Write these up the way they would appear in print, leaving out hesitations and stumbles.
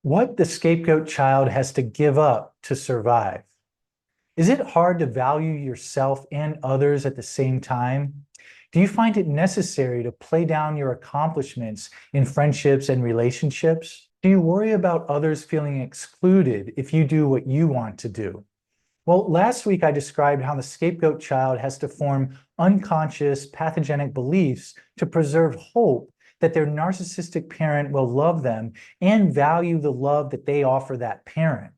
What the scapegoat child has to give up to survive. Is it hard to value yourself and others at the same time? Do you find it necessary to play down your accomplishments in friendships and relationships? Do you worry about others feeling excluded if you do what you want to do? Well, last week I described how the scapegoat child has to form unconscious pathogenic beliefs to preserve hope that their narcissistic parent will love them and value the love that they offer that parent.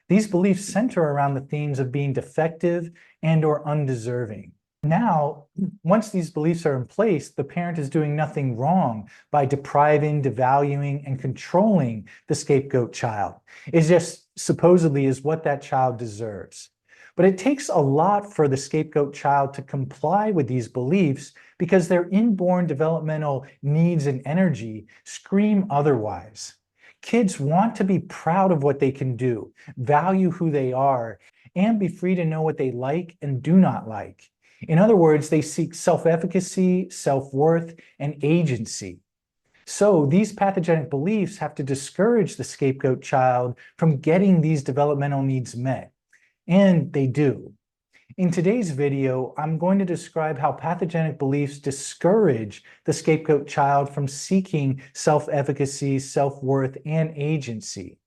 These beliefs center around the themes of being defective and/or undeserving. Now, once these beliefs are in place, the parent is doing nothing wrong by depriving, devaluing, and controlling the scapegoat child. It just supposedly is what that child deserves. But it takes a lot for the scapegoat child to comply with these beliefs because their inborn developmental needs and energy scream otherwise. Kids want to be proud of what they can do, value who they are, and be free to know what they like and do not like. In other words, they seek self-efficacy, self-worth, and agency. So these pathogenic beliefs have to discourage the scapegoat child from getting these developmental needs met. And they do. In today's video, I'm going to describe how pathogenic beliefs discourage the scapegoat child from seeking self-efficacy, self-worth, and agency.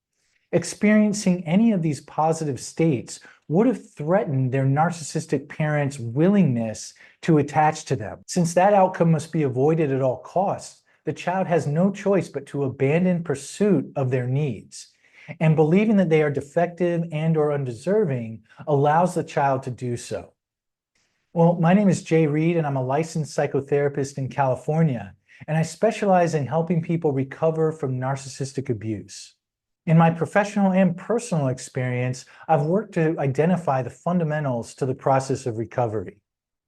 Experiencing any of these positive states would have threatened their narcissistic parents' willingness to attach to them. Since that outcome must be avoided at all costs, the child has no choice but to abandon pursuit of their needs. And believing that they are defective and/or undeserving allows the child to do so. Well, my name is Jay Reed, and I'm a licensed psychotherapist in California, and I specialize in helping people recover from narcissistic abuse. In my professional and personal experience, I've worked to identify the fundamentals to the process of recovery.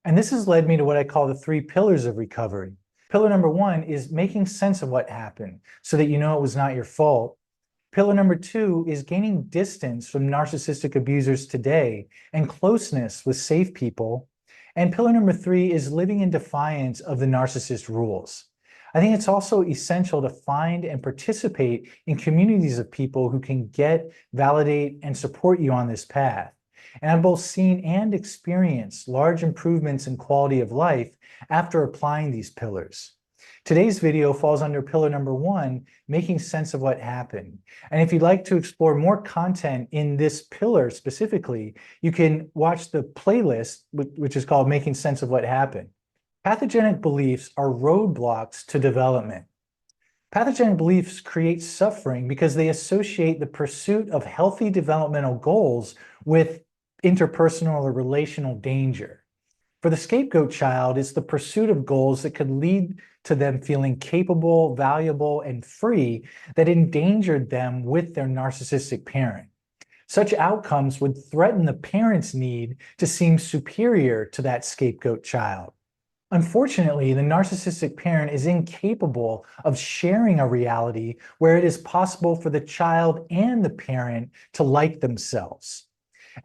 And this has led me to what I call the 3 pillars of recovery. Pillar number 1 is making sense of what happened so that you know it was not your fault. Pillar number 2 is gaining distance from narcissistic abusers today and closeness with safe people. And pillar number 3 is living in defiance of the narcissist rules. I think it's also essential to find and participate in communities of people who can get, validate, and support you on this path. And I've both seen and experienced large improvements in quality of life after applying these pillars. Today's video falls under pillar number 1, making sense of what happened. And if you'd like to explore more content in this pillar specifically, you can watch the playlist, which is called Making Sense of What Happened. Pathogenic beliefs are roadblocks to development. Pathogenic beliefs create suffering because they associate the pursuit of healthy developmental goals with interpersonal or relational danger. For the scapegoat child, it's the pursuit of goals that could lead to them feeling capable, valuable, and free that endangered them with their narcissistic parent. Such outcomes would threaten the parent's need to seem superior to that scapegoat child. Unfortunately, the narcissistic parent is incapable of sharing a reality where it is possible for the child and the parent to like themselves.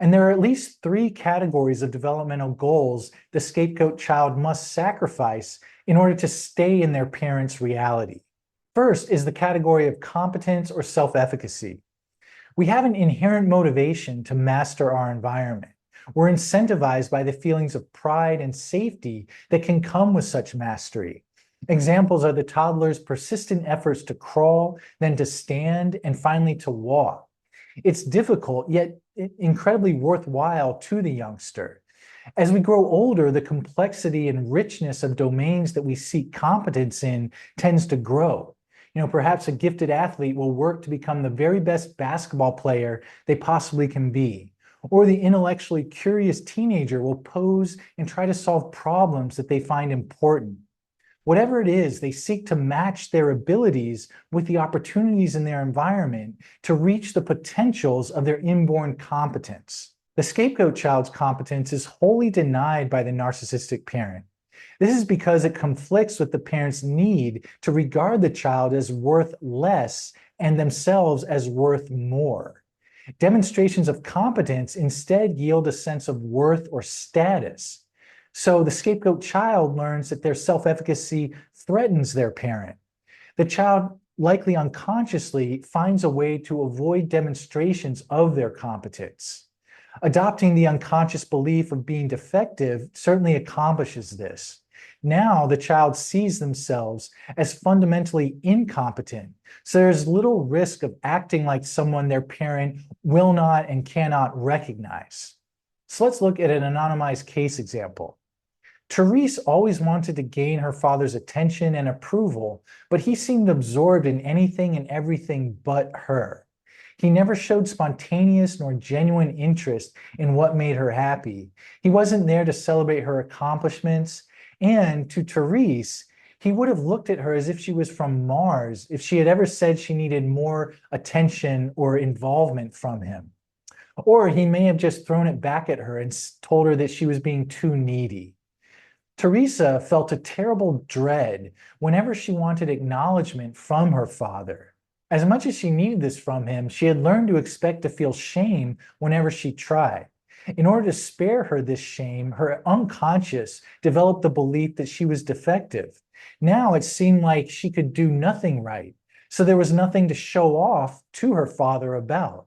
And there are at least 3 categories of developmental goals the scapegoat child must sacrifice in order to stay in their parent's reality. First is the category of competence or self-efficacy. We have an inherent motivation to master our environment. We're incentivized by the feelings of pride and safety that can come with such mastery. Examples are the toddler's persistent efforts to crawl, then to stand, and finally to walk. It's difficult, yet incredibly worthwhile to the youngster. As we grow older, the complexity and richness of domains that we seek competence in tends to grow. Perhaps a gifted athlete will work to become the very best basketball player they possibly can be. Or the intellectually curious teenager will pose and try to solve problems that they find important. Whatever it is, they seek to match their abilities with the opportunities in their environment to reach the potentials of their inborn competence. The scapegoat child's competence is wholly denied by the narcissistic parent. This is because it conflicts with the parent's need to regard the child as worth less and themselves as worth more. Demonstrations of competence instead yield a sense of worth or status. So the scapegoat child learns that their self-efficacy threatens their parent. The child likely unconsciously, finds a way to avoid demonstrations of their competence. Adopting the unconscious belief of being defective certainly accomplishes this. Now the child sees themselves as fundamentally incompetent, so there's little risk of acting like someone their parent will not and cannot recognize. So let's look at an anonymized case example. Therese always wanted to gain her father's attention and approval, but he seemed absorbed in anything and everything but her. He never showed spontaneous nor genuine interest in what made her happy. He wasn't there to celebrate her accomplishments, and to Therese, he would have looked at her as if she was from Mars if she had ever said she needed more attention or involvement from him. Or he may have just thrown it back at her and told her that she was being too needy. Teresa felt a terrible dread whenever she wanted acknowledgement from her father. As much as she needed this from him, she had learned to expect to feel shame whenever she tried. In order to spare her this shame, her unconscious developed the belief that she was defective. Now it seemed like she could do nothing right, so there was nothing to show off to her father about.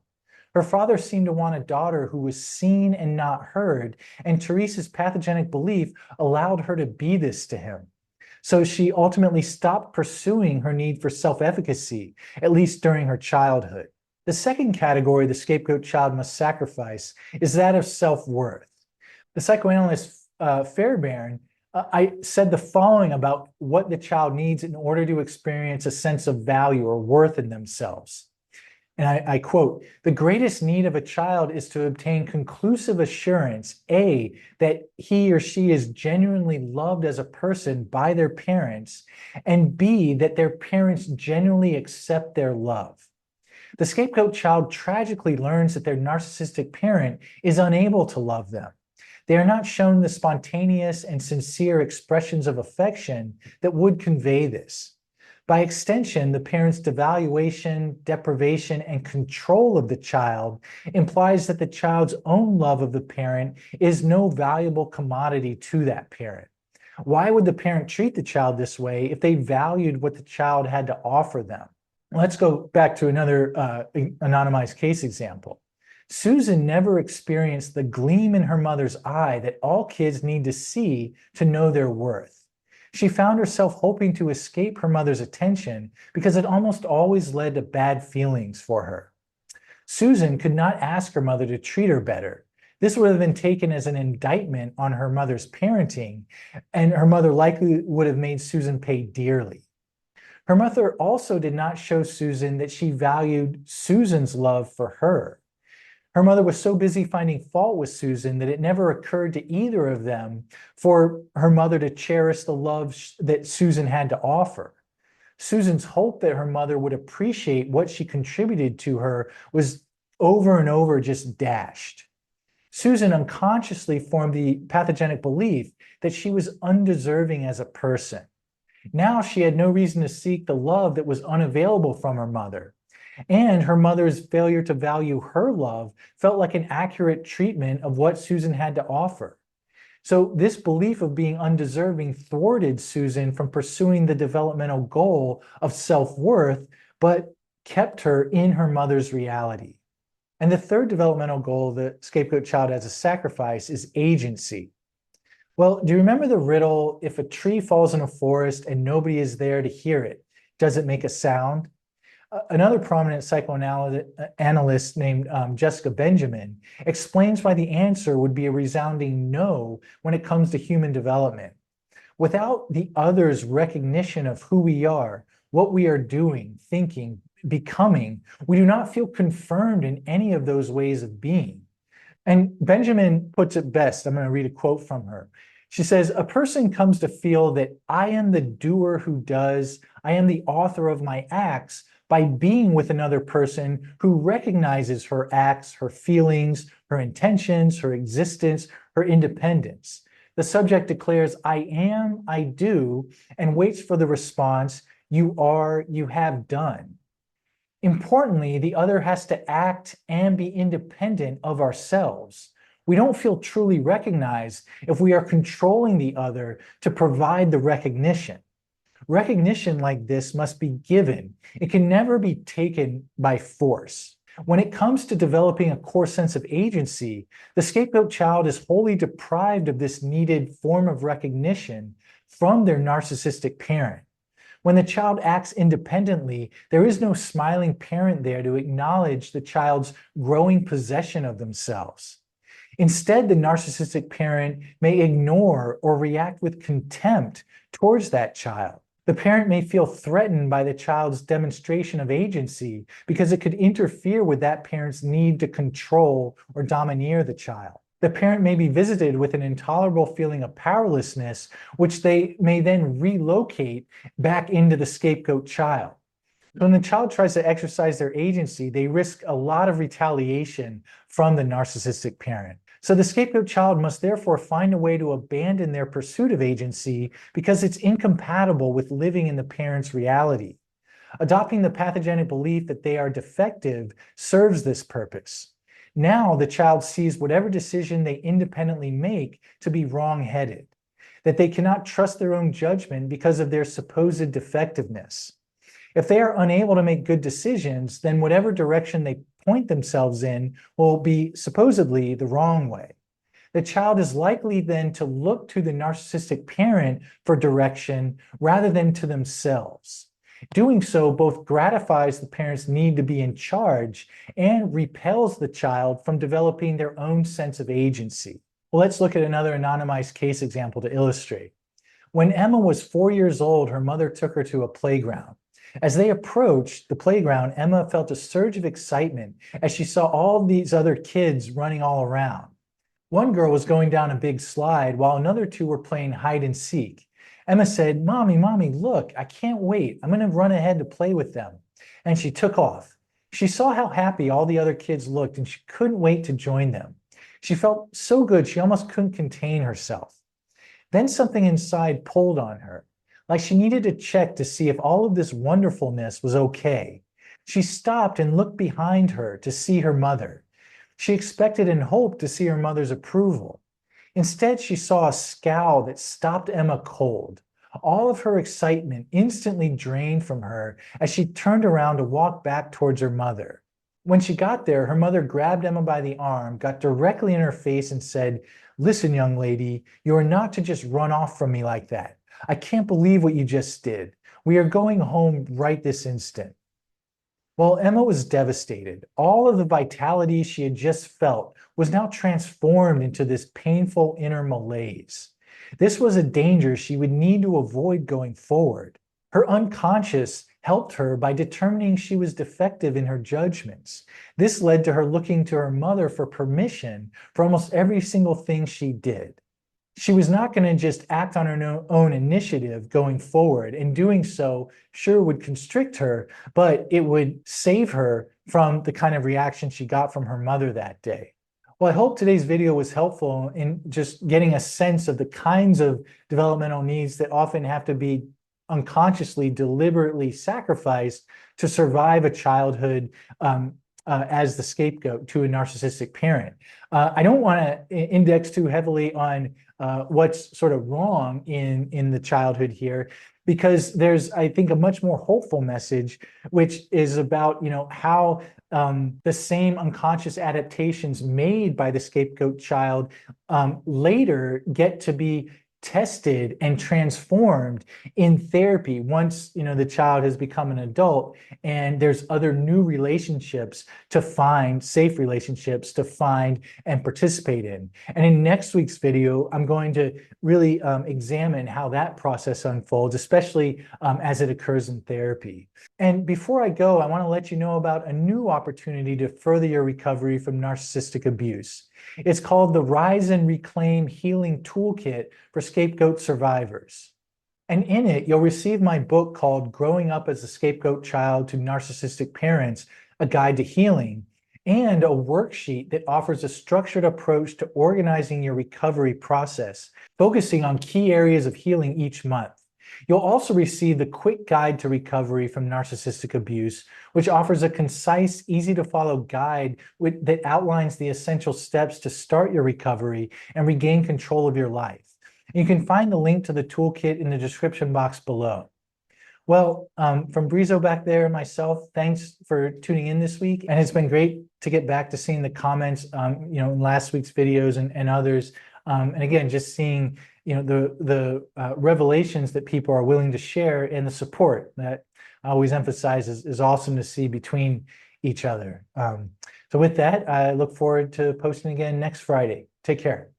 Her father seemed to want a daughter who was seen and not heard, and Teresa's pathogenic belief allowed her to be this to him. So she ultimately stopped pursuing her need for self-efficacy, at least during her childhood. The second category the scapegoat child must sacrifice is that of self-worth. The psychoanalyst Fairbairn said the following about what the child needs in order to experience a sense of value or worth in themselves. And I quote, "The greatest need of a child is to obtain conclusive assurance, A, that he or she is genuinely loved as a person by their parents, and B, that their parents genuinely accept their love." The scapegoat child tragically learns that their narcissistic parent is unable to love them. They are not shown the spontaneous and sincere expressions of affection that would convey this. By extension, the parent's devaluation, deprivation, and control of the child implies that the child's own love of the parent is no valuable commodity to that parent. Why would the parent treat the child this way if they valued what the child had to offer them? Let's go back to another anonymized case example. Susan never experienced the gleam in her mother's eye that all kids need to see to know their worth. She found herself hoping to escape her mother's attention because it almost always led to bad feelings for her. Susan could not ask her mother to treat her better. This would have been taken as an indictment on her mother's parenting, and her mother likely would have made Susan pay dearly. Her mother also did not show Susan that she valued Susan's love for her. Her mother was so busy finding fault with Susan that it never occurred to either of them for her mother to cherish the love that Susan had to offer. Susan's hope that her mother would appreciate what she contributed to her was over and over just dashed. Susan unconsciously formed the pathogenic belief that she was undeserving as a person. Now she had no reason to seek the love that was unavailable from her mother. And her mother's failure to value her love felt like an accurate treatment of what Susan had to offer. So this belief of being undeserving thwarted Susan from pursuing the developmental goal of self-worth, but kept her in her mother's reality. And the third developmental goal the scapegoat child has a sacrifice is agency. Well, do you remember the riddle, if a tree falls in a forest and nobody is there to hear it, does it make a sound? Another prominent psychoanalyst named Jessica Benjamin explains why the answer would be a resounding no when it comes to human development. Without the other's recognition of who we are, what we are doing, thinking, becoming, we do not feel confirmed in any of those ways of being. And Benjamin puts it best. I'm going to read a quote from her. She says, "A person comes to feel that I am the doer who does, I am the author of my acts, by being with another person who recognizes her acts, her feelings, her intentions, her existence, her independence. The subject declares, I am, I do, and waits for the response, you are, you have done. Importantly, the other has to act and be independent of ourselves. We don't feel truly recognized if we are controlling the other to provide the recognition. Recognition like this must be given. It can never be taken by force. When it comes to developing a core sense of agency, the scapegoat child is wholly deprived of this needed form of recognition from their narcissistic parent. When the child acts independently, there is no smiling parent there to acknowledge the child's growing possession of themselves. Instead, the narcissistic parent may ignore or react with contempt towards that child. The parent may feel threatened by the child's demonstration of agency because it could interfere with that parent's need to control or domineer the child. The parent may be visited with an intolerable feeling of powerlessness, which they may then relocate back into the scapegoat child. When the child tries to exercise their agency, they risk a lot of retaliation from the narcissistic parent. So the scapegoat child must therefore find a way to abandon their pursuit of agency because it's incompatible with living in the parent's reality. Adopting the pathogenic belief that they are defective serves this purpose. Now the child sees whatever decision they independently make to be wrong-headed, that they cannot trust their own judgment because of their supposed defectiveness. If they are unable to make good decisions, then whatever direction they point themselves in will be supposedly the wrong way. The child is likely then to look to the narcissistic parent for direction rather than to themselves. Doing so both gratifies the parent's need to be in charge and repels the child from developing their own sense of agency. Well, let's look at another anonymized case example to illustrate. When Emma was 4 years old, her mother took her to a playground. As they approached the playground, Emma felt a surge of excitement as she saw all these other kids running all around. One girl was going down a big slide while another two were playing hide and seek. Emma said, Mommy, look, I can't wait. I'm going to run ahead to play with them. And she took off. She saw how happy all the other kids looked and she couldn't wait to join them. She felt so good she almost couldn't contain herself. Then something inside pulled on her, like she needed to check to see if all of this wonderfulness was okay. She stopped and looked behind her to see her mother. She expected and hoped to see her mother's approval. Instead, she saw a scowl that stopped Emma cold. All of her excitement instantly drained from her as she turned around to walk back towards her mother. When she got there, her mother grabbed Emma by the arm, got directly in her face and said, "Listen, young lady, you are not to just run off from me like that. I can't believe what you just did. We are going home right this instant." Well, Emma was devastated. All of the vitality she had just felt was now transformed into this painful inner malaise. This was a danger she would need to avoid going forward. Her unconscious helped her by determining she was defective in her judgments. This led to her looking to her mother for permission for almost every single thing she did. She was not going to just act on her own initiative going forward, and doing so sure would constrict her, but it would save her from the kind of reaction she got from her mother that day. Well, I hope today's video was helpful in just getting a sense of the kinds of developmental needs that often have to be unconsciously, deliberately sacrificed to survive a childhood as the scapegoat to a narcissistic parent. I don't want to index too heavily on what's sort of wrong in the childhood here, because there's, I think, a much more hopeful message, which is about, how the same unconscious adaptations made by the scapegoat child later get to be tested and transformed in therapy once the child has become an adult and there's other new relationships to find, safe relationships to find and participate in. And in next week's video, I'm going to really examine how that process unfolds, especially as it occurs in therapy. And before I go, I want to let you know about a new opportunity to further your recovery from narcissistic abuse. It's called the Rise and Reclaim Healing Toolkit for Scapegoat Survivors. And in it, you'll receive my book called Growing Up as a Scapegoat Child to Narcissistic Parents, A Guide to Healing, and a worksheet that offers a structured approach to organizing your recovery process, focusing on key areas of healing each month. You'll also receive the Quick Guide to Recovery from Narcissistic Abuse, which offers a concise, easy-to-follow guide that outlines the essential steps to start your recovery and regain control of your life. You can find the link to the toolkit in the description box below. Well, from Brizo back there, myself, thanks for tuning in this week. And it's been great to get back to seeing the comments, in last week's videos and others. And again, just seeing, the revelations that people are willing to share and the support that I always emphasize is awesome to see between each other. So with that, I look forward to posting again next Friday. Take care.